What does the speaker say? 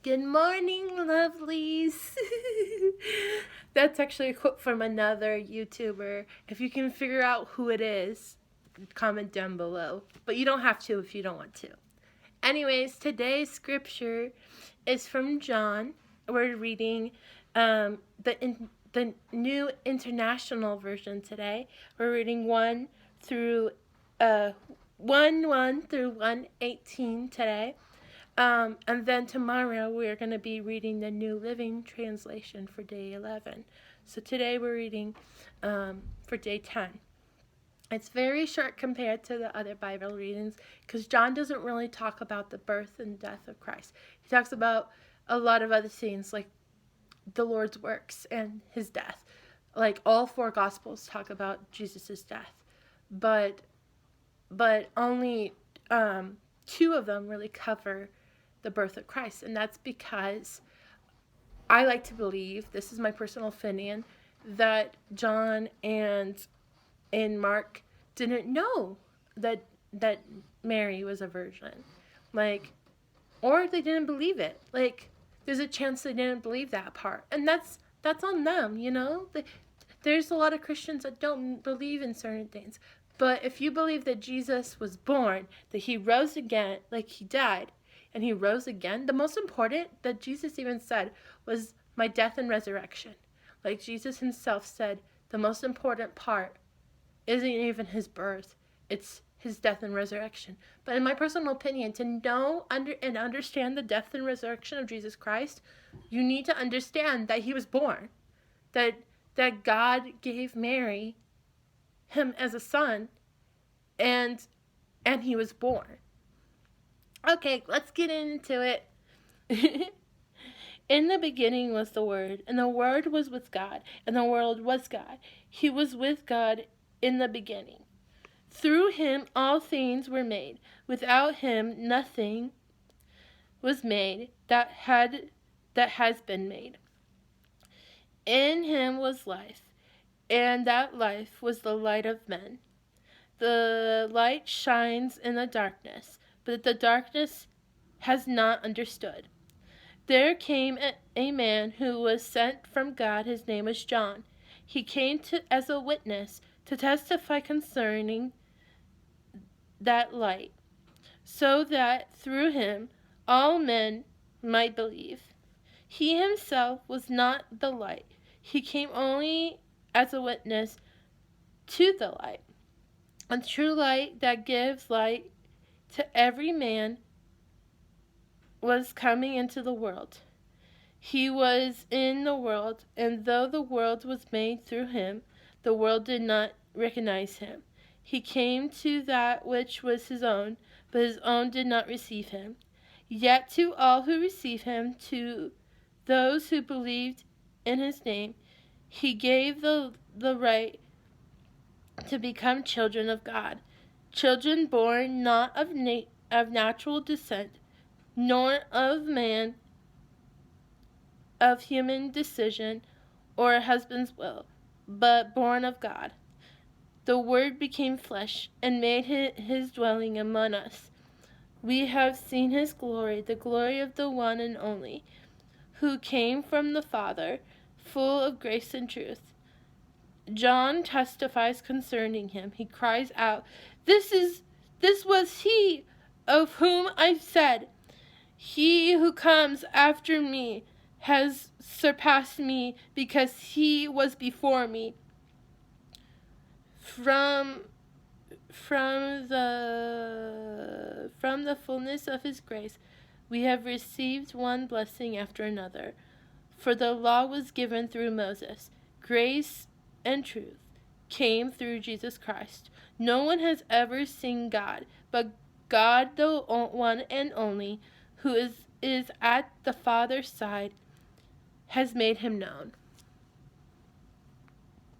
Good morning, lovelies. That's actually a quote from another YouTuber. If you can figure out who it is, comment down below. But you don't have to if you don't want to. Anyways, today's scripture is from John. We're reading the New International Version today. We're reading 1 through 1 through 1:18 today. And then tomorrow we're going to be reading the New Living Translation for day 11. So today we're reading for day 10. It's very short compared to the other Bible readings because John doesn't really talk about the birth and death of Christ. He talks about a lot of other things like the Lord's works and his death. Like all four Gospels talk about Jesus' death, but only two of them really cover the birth of Christ, and that's because I like to believe, this is my personal opinion, that John and Mark didn't know that Mary was a virgin, or they didn't believe it. There's a chance they didn't believe that part, and that's on them. There's a lot of Christians that don't believe in certain things, but if you believe that Jesus was born, that he rose again, he died and he rose again, the most important that Jesus even said was my death and resurrection. Jesus himself said, the most important part isn't even his birth, it's his death and resurrection. But in my personal opinion, to know and understand the death and resurrection of Jesus Christ, you need to understand that he was born, that God gave Mary him as a son, and he was born. Okay, let's get into it. In the beginning was the Word, and the Word was with God, and the world was God. He was with God in the beginning. Through him all things were made. Without him nothing was made that has been made. In him was life, and that life was the light of men. The light shines in the darkness, but the darkness has not understood. There came a man who was sent from God. His name was John. He came as a witness to testify concerning that light, so that through him all men might believe. He himself was not the light. He came only as a witness to the light. A true light that gives light to every man was coming into the world. He was in the world, and though the world was made through him, the world did not recognize him. He came to that which was his own, but his own did not receive him. Yet to all who receive him, to those who believed in his name, he gave the right to become children of God, children born not of natural descent, nor of man, of human decision or a husband's will, but born of God. The Word became flesh and made his dwelling among us. We have seen his glory, the glory of the one and only, who came from the Father, full of grace and truth. John testifies concerning him. He cries out, This was he of whom I said, he who comes after me has surpassed me because he was before me. From the fullness of his grace, we have received one blessing after another. For the law was given through Moses. Grace and truth came through Jesus Christ. No one has ever seen God, but God, the one and only, who is at the Father's side, has made him known.